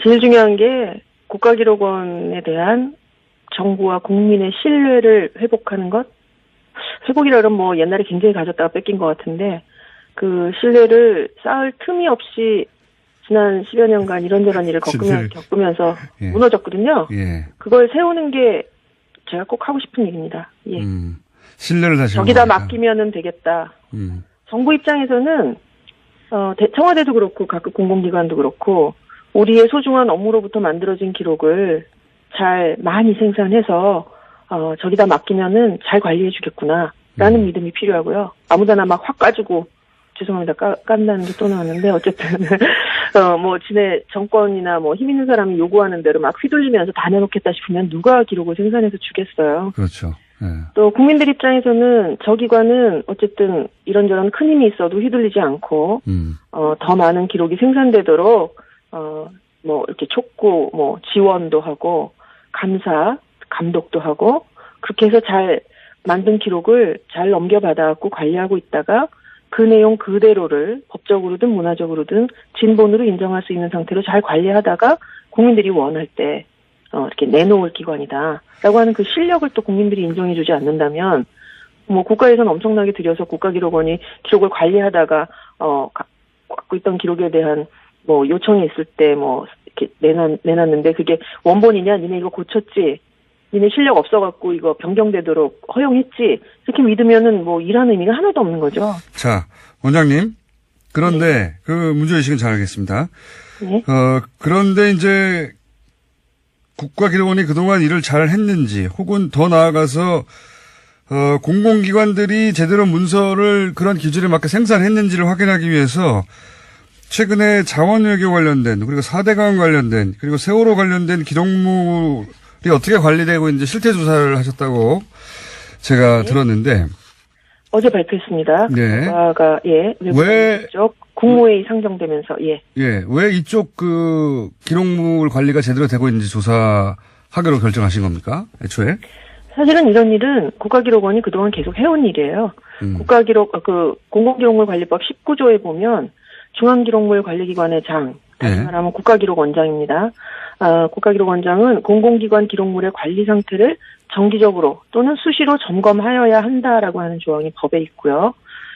제일 중요한 게 국가기록원에 대한 정부와 국민의 신뢰를 회복하는 것. 회복이라 그러면 뭐 옛날에 굉장히 가졌다가 뺏긴 것 같은데 그 신뢰를 쌓을 틈이 없이 지난 10여 년간 이런저런 일을 겪으면서 예. 무너졌거든요. 예. 그걸 세우는 게 제가 꼭 하고 싶은 일입니다. 예. 신뢰를 다시 저기다 맡기면은 되겠다. 정부 입장에서는 청와대도 그렇고 각급 공공기관도 그렇고 우리의 소중한 업무로부터 만들어진 기록을 잘 많이 생산해서 저기다 맡기면은 잘 관리해 주겠구나라는 믿음이 필요하고요. 아무데나 막 확 까주고 죄송합니다. 깐다는 게 또 나왔는데 어쨌든 뭐 지네 정권이나 뭐 힘 있는 사람이 요구하는 대로 막 휘둘리면서 다 내놓겠다 싶으면 누가 기록을 생산해서 주겠어요. 그렇죠. 예. 또 국민들 입장에서는 저 기관은 어쨌든 이런저런 큰 힘이 있어도 휘둘리지 않고 더 많은 기록이 생산되도록 뭐 이렇게 촉구 뭐 지원도 하고 감사 감독도 하고 그렇게 해서 잘 만든 기록을 잘 넘겨받아갖고 관리하고 있다가 그 내용 그대로를 법적으로든 문화적으로든 진본으로 인정할 수 있는 상태로 잘 관리하다가 국민들이 원할 때 이렇게 내놓을 기관이다라고 하는 그 실력을 또 국민들이 인정해주지 않는다면 뭐 국가에서는 엄청나게 들여서 국가기록원이 기록을 관리하다가 갖고 있던 기록에 대한 뭐 요청이 있을 때 뭐 이렇게 내놨는데 그게 원본이냐 니네 이거 고쳤지 니네 실력 없어갖고 이거 변경되도록 허용했지 이렇게 믿으면은 뭐 일하는 의미가 하나도 없는 거죠. 자, 원장님. 그런데 그 문제의식은 잘 알겠습니다. 네. 그런데 이제 국가기록원이 그동안 일을 잘 했는지 혹은 더 나아가서 공공기관들이 제대로 문서를 그런 기준에 맞게 생산했는지를 확인하기 위해서 최근에 자원외교 관련된 그리고 4대강 관련된 그리고 세월호 관련된 기록물이 어떻게 관리되고 있는지 실태조사를 하셨다고 제가 들었는데 어제 발표했습니다. 네. 국가가 왜 쪽 국무회의 상정되면서 왜 이쪽 그 기록물 관리가 제대로 되고 있는지 조사하기로 결정하신 겁니까? 애초에? 사실은 이런 일은 국가기록원이 그동안 계속 해온 일이에요. 공공기록물 관리법 19조에 보면 중앙기록물 관리기관의 장, 다시 말하면 국가기록원장입니다. 국가기록원장은 공공기관 기록물의 관리 상태를 정기적으로 또는 수시로 점검하여야 한다라고 하는 조항이 법에 있고요.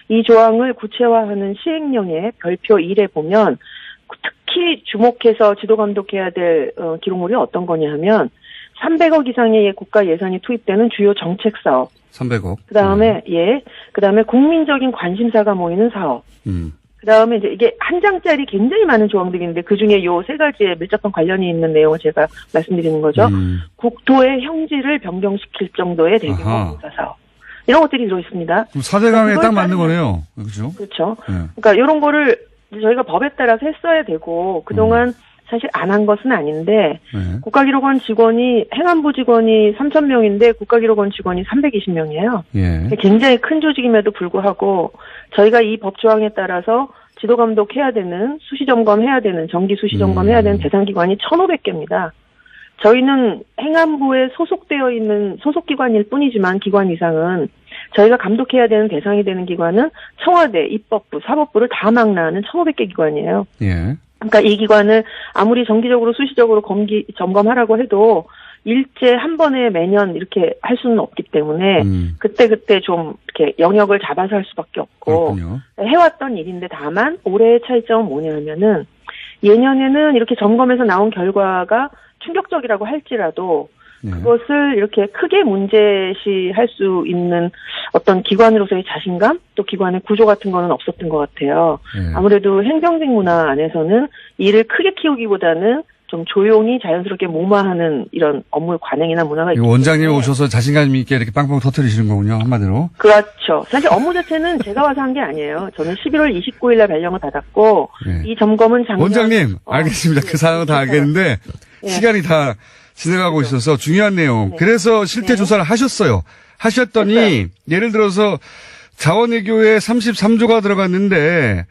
이 조항을 구체화하는 시행령의 별표 1에 보면 특히 주목해서 지도감독해야 될 기록물이 어떤 거냐 하면 300억 이상의 국가 예산이 투입되는 주요 정책 사업. 300억. 그다음에 그다음에 국민적인 관심사가 모이는 사업. 그다음에 이제 이게 한 장짜리 굉장히 많은 조항들이 있는데 그중에 요 세 가지에 밀접한 관련이 있는 내용을 제가 말씀드리는 거죠. 국토의 형질을 변경시킬 정도의 대규모 공사 사업. 이런 것들이 들어있습니다. 그럼 4대강에 딱 맞는 거네요. 그렇죠? 그렇죠. 그러니까 이런 거를 저희가 법에 따라서 했어야 되고 그동안 사실 안 한 것은 아닌데 국가기록원 직원이 행안부 직원이 3,000명인데 국가기록원 직원이 320명이에요. 예. 굉장히 큰 조직임에도 불구하고 저희가 이 법 조항에 따라서 지도 감독해야 되는 수시 점검해야 되는 정기 수시 점검해야 되는 대상 기관이 1,500개입니다. 저희는 행안부에 소속되어 있는 소속기관일 뿐이지만 기관 이상은 저희가 감독해야 되는 대상이 되는 기관은 청와대, 입법부, 사법부를 다 망라하는 1,500개 기관이에요. 예. 그러니까 이 기관을 아무리 정기적으로 수시적으로 점검하라고 해도 일제 한 번에 매년 이렇게 할 수는 없기 때문에 그때 좀 이렇게 영역을 잡아서 할 수밖에 없고 그렇군요. 해왔던 일인데 다만 올해의 차이점은 뭐냐면은 예년에는 이렇게 점검에서 나온 결과가 충격적이라고 할지라도 그것을 이렇게 크게 문제시할 수 있는 어떤 기관으로서의 자신감 또 기관의 구조 같은 거는 없었던 것 같아요. 아무래도 행정직 문화 안에서는 일을 크게 키우기보다는 좀 조용히 자연스럽게 무마하는 이런 업무 관행이나 문화가 있기 때문에 원장님 오셔서 자신감 있게 이렇게 빵빵 터뜨리시는 거군요. 한마디로. 그렇죠. 사실 업무 자체는 제가 와서 한 게 아니에요. 저는 11월 29일 날 발령을 받았고 이 점검은 작년 원장님 알겠습니다. 그 사항은 다 알겠는데 시간이 다 지나가고 있어서 중요한 내용. 그래서 실태 조사를 하셨어요. 하셨더니 했어요. 예를 들어서 자원외교에 33조가 들어갔는데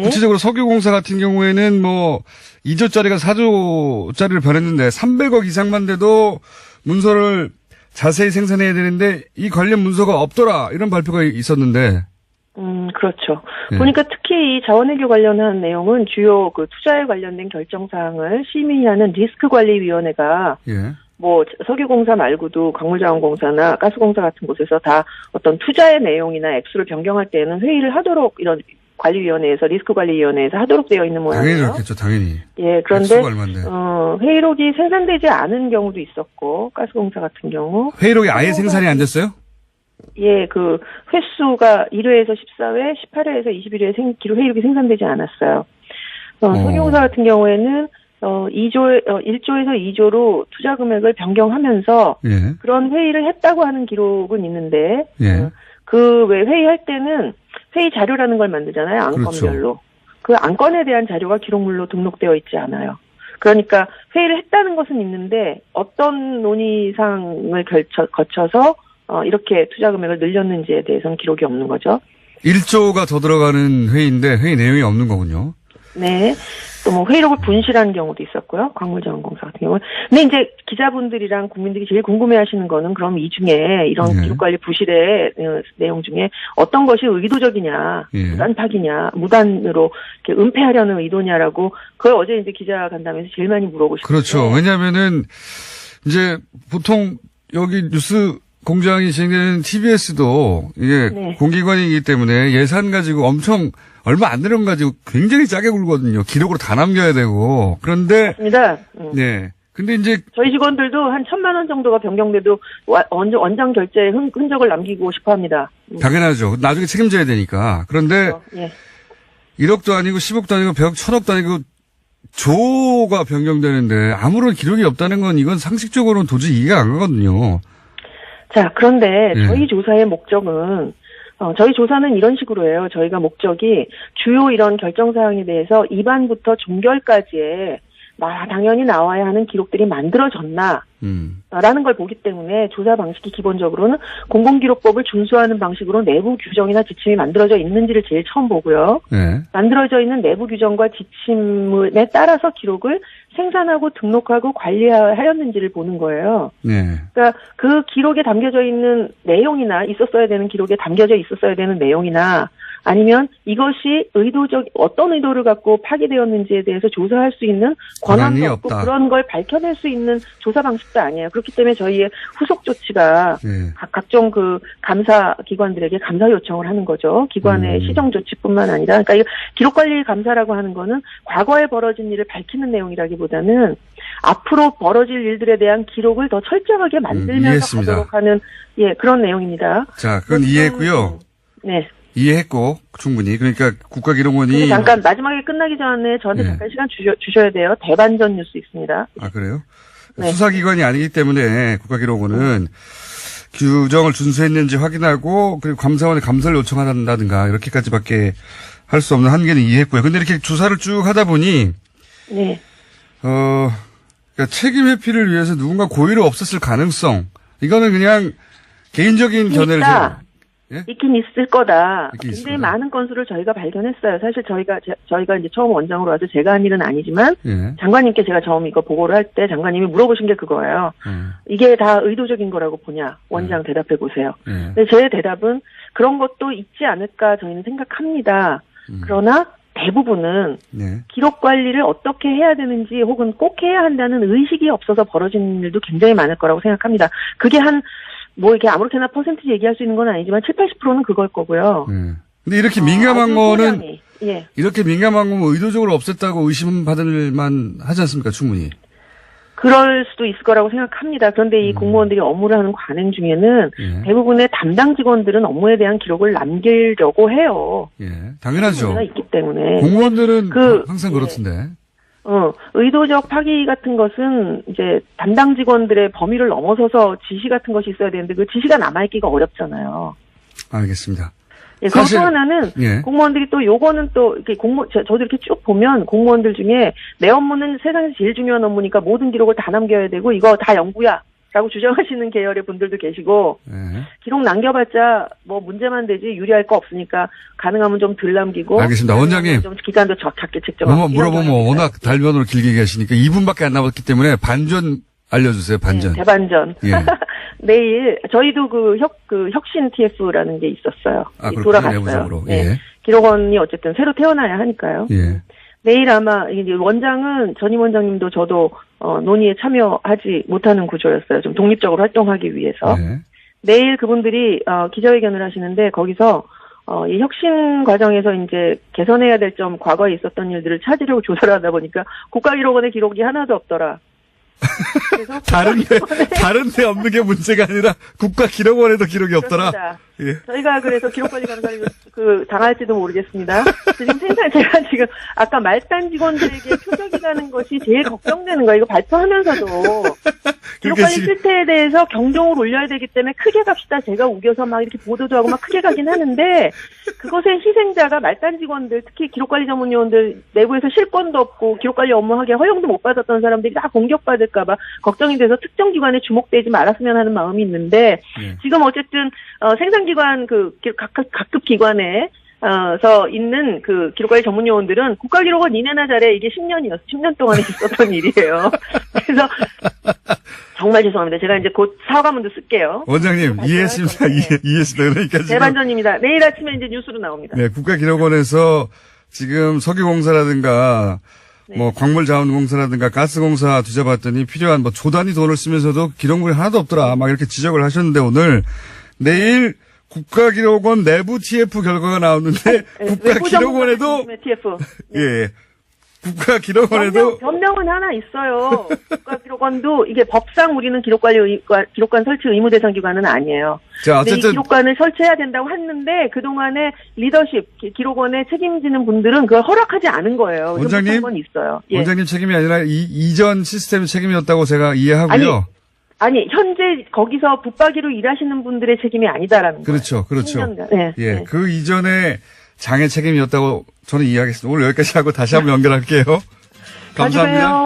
구체적으로 석유공사 같은 경우에는 뭐 2조짜리가 4조짜리를 변했는데 300억 이상만 돼도 문서를 자세히 생산해야 되는데 이 관련 문서가 없더라 이런 발표가 있었는데. 그렇죠. 보니까 특히 이 자원외교 관련한 내용은 주요 그 투자에 관련된 결정 사항을 심의하는 리스크관리위원회가 뭐 석유공사 말고도 광물자원공사나 가스공사 같은 곳에서 다 어떤 투자의 내용이나 액수를 변경할 때에는 회의를 하도록 이런 관리위원회에서 리스크관리위원회에서 하도록 되어 있는 모양이에요. 당연히 그렇겠죠. 당연히. 예, 그런데 얼마인데. 회의록이 생산되지 않은 경우도 있었고 가스공사 같은 경우 회의록이 아예 생산이 안 됐어요? 예, 그 횟수가 1회에서 14회, 18회에서 21회 기록 회의록이 생산되지 않았어요. 석유공사 같은 경우에는 1조에서 2조로 투자 금액을 변경하면서 그런 회의를 했다고 하는 기록은 있는데 그 왜 회의할 때는 회의 자료라는 걸 만들잖아요. 안건별로. 그 안건에 대한 자료가 기록물로 등록되어 있지 않아요. 그러니까 회의를 했다는 것은 있는데 어떤 논의상을 거쳐서 이렇게 투자 금액을 늘렸는지에 대해서는 기록이 없는 거죠. 1조가 더 들어가는 회의인데 회의 내용이 없는 거군요. 네. 또 뭐 회의록을 분실한 경우도 있었고요. 광물자원공사 같은 경우는. 근데 이제 기자분들이랑 국민들이 제일 궁금해하시는 거는 그럼 이 중에 이런 기록관리 부실의 내용 중에 어떤 것이 의도적이냐, 무단 파기냐, 무단으로 이렇게 은폐하려는 의도냐라고 그걸 어제 이제 기자 간담회에서 제일 많이 물어보시죠. 그렇죠. 왜냐하면은 이제 보통 여기 뉴스 공장이 진행되는 TBS도 이게 공기관이기 때문에 예산 가지고 엄청 얼마 안 되는 거 가지고 굉장히 짜게 굴거든요. 기록으로 다 남겨야 되고. 그런데. 맞습니다. 네. 근데 이제. 저희 직원들도 한 1,000만 원 정도가 변경돼도 원장 결제에 흔적을 남기고 싶어 합니다. 당연하죠. 나중에 책임져야 되니까. 그런데. 1억도 아니고 10억도 아니고 100억, 1000억도 아니고 조가 변경되는데 아무런 기록이 없다는 건 이건 상식적으로는 도저히 이해가 안 가거든요. 자, 그런데 저희 조사의 목적은 저희 조사는 이런 식으로 해요. 저희가 목적이 주요 이런 결정사항에 대해서 입안부터 종결까지의 당연히 나와야 하는 기록들이 만들어졌나 라는 걸 보기 때문에 조사 방식이 기본적으로는 공공기록법을 준수하는 방식으로 내부 규정이나 지침이 만들어져 있는지를 제일 처음 보고요. 만들어져 있는 내부 규정과 지침에 따라서 기록을 생산하고 등록하고 관리하였는지를 보는 거예요. 그러니까 그 기록에 담겨져 있는 내용이나 있었어야 되는 기록에 담겨져 있었어야 되는 내용이나 아니면 이것이 어떤 의도를 갖고 파기되었는지에 대해서 조사할 수 있는 권한도 없고 그런 걸 밝혀낼 수 있는 조사 방식도 아니에요. 그렇기 때문에 저희의 후속 조치가 각종 그 감사 기관들에게 감사 요청을 하는 거죠. 기관의 시정 조치뿐만 아니라 그러니까 기록관리 감사라고 하는 거는 과거에 벌어진 일을 밝히는 내용이라기보다는 앞으로 벌어질 일들에 대한 기록을 더 철저하게 만들면서 이해했습니다. 가도록 하는 그런 내용입니다. 자, 그건 이해했고요. 네. 이해했고 충분히. 그러니까 국가기록원이 근데 잠깐 마지막에 끝나기 전에 저한테 예. 잠깐 시간 주셔야 돼요. 대반전 뉴스 있습니다. 아, 그래요? 네. 수사기관이 아니기 때문에 국가기록원은 규정을 준수했는지 확인하고 그리고 감사원에 감사를 요청한다든가 이렇게까지밖에 할 수 없는 한계는 이해했고요. 근데 이렇게 조사를 쭉 하다 보니 네. 그러니까 책임 회피를 위해서 누군가 고의로 없앴을 가능성 이거는 그냥 개인적인 견해를 있다. 예? 있긴 있을 거다. 있긴 있을 굉장히 거다. 많은 건수를 저희가 발견했어요. 사실 저희가 이제 처음 원장으로 와서 제가 한 일은 아니지만 예. 장관님께 제가 처음 이거 보고를 할 때 장관님이 물어보신 게 그거예요. 이게 다 의도적인 거라고 보냐? 원장 대답해 보세요. 예. 근데 제 대답은 그런 것도 있지 않을까 저희는 생각합니다. 그러나 대부분은 네. 기록 관리를 어떻게 해야 되는지 혹은 꼭 해야 한다는 의식이 없어서 벌어지는 일도 굉장히 많을 거라고 생각합니다. 그게 이렇게 아무렇게나 퍼센트 얘기할 수 있는 건 아니지만 70-80%는 그걸 거고요. 예. 근데 이렇게 민감한 아주 거는 소량이. 예. 이렇게 민감한 거면 의도적으로 없앴다고 의심받을 만 하지 않습니까? 충분히. 그럴 수도 있을 거라고 생각합니다. 그런데 이 공무원들이 업무를 하는 관행 중에는 예. 대부분의 담당 직원들은 업무에 대한 기록을 남기려고 해요. 예. 당연하죠. 문제가 있기 때문에. 공무원들은 항상 예. 그렇던데. 의도적 파기 같은 것은 이제 담당 직원들의 범위를 넘어서서 지시 같은 것이 있어야 되는데 그 지시가 남아있기가 어렵잖아요. 알겠습니다. 예, 그리고 사실- 또 하나는 예. 공무원들이 또 요거는 또 이렇게 저도 이렇게 쭉 보면 공무원들 중에 내 업무는 세상에서 제일 중요한 업무니까 모든 기록을 다 남겨야 되고 이거 다 연구야 라고 주장하시는 계열의 분들도 계시고 예. 기록 남겨봤자 문제만 되지 유리할 거 없으니까 가능하면 좀 덜 남기고 알겠습니다. 원장님. 좀 기간도 작게 책정하고 한번 물어보면 워낙 달변으로 길게 계시니까 2분밖에 안 남았기 때문에 반전 알려주세요. 반전. 네, 대반전. 예. 내일 저희도 혁신 TF라는 게 있었어요. 아, 그렇군요. 돌아갔어요. 내부적으로. 네. 예. 기록원이 어쨌든 새로 태어나야 하니까요. 예. 내일 아마 이제 원장은 전임 원장님도 저도 논의에 참여하지 못하는 구조였어요. 좀 독립적으로 활동하기 위해서. 예. 내일 그분들이 기자회견을 하시는데 거기서 이 혁신 과정에서 이제 개선해야 될 점 과거에 있었던 일들을 찾으려고 조사를 하다 보니까 국가기록원의 기록이 하나도 없더라. 그래서 다른데 없는 게 문제가 아니라 국가기록원에도 기록이 없더라. 그렇습니다. 예. 저희가 그래서 기록관리 감사를 당할지도 모르겠습니다. 지금 제가 지금 아까 말단 직원들에게 표적이 가는 것이 제일 걱정되는 거예요. 이거 발표하면서도 기록관리 실태에 대해서 경종을 울려야 되기 때문에 크게 갑시다. 제가 우겨서 막 이렇게 보도도 하고 막 크게 가긴 하는데 그것의 희생자가 말단 직원들, 특히 기록관리 전문 요원들 내부에서 실권도 없고 기록관리 업무하게 허용도 못 받았던 사람들이 다 공격받을까 봐 걱정이 돼서 특정 기관에 주목되지 말았으면 하는 마음이 있는데 지금 어쨌든 생산기관 각급 기관에 서 있는 기록관리 전문 요원들은 국가기록원 이내나 잘해 이게 10년 동안에 있었던 일이에요. 그래서 정말 죄송합니다. 제가 이제 곧 사과문도 쓸게요. 원장님 이해했습니다. 이해했습니다. 그러니까 지금 대반전입니다. 내일 아침에 이제 뉴스로 나옵니다. 네, 국가기록원에서 지금 석유공사라든가 광물자원공사라든가 가스공사 뒤져봤더니 필요한 조단위 돈을 쓰면서도 기록물이 하나도 없더라. 막 이렇게 지적을 하셨는데 오늘 내일 국가기록원 내부 TF 결과가 나오는데 국가기록원에도 TF. 예. 국가기록원에도 변명은 하나 있어요. 국가기록원도 이게 법상 우리는 기록관 설치 의무 대상 기관은 아니에요. 자, 근데 이 어쨌든 기록관을 설치해야 된다고 했는데 그동안에 리더십, 기록원에 책임지는 분들은 그걸 허락하지 않은 거예요. 원장님, 건 있어요. 예. 원장님 책임이 아니라 이전 시스템 책임이었다고 제가 이해하고요. 아니 현재 거기서 붙박이로 일하시는 분들의 책임이 아니다라는 그렇죠, 거예요. 그렇죠. 10년간. 네, 예, 네. 그 이전에 장애 책임이었다고 저는 이해하겠습니다. 오늘 여기까지 하고 다시 한번 연결할게요. 감사합니다. 가지고요.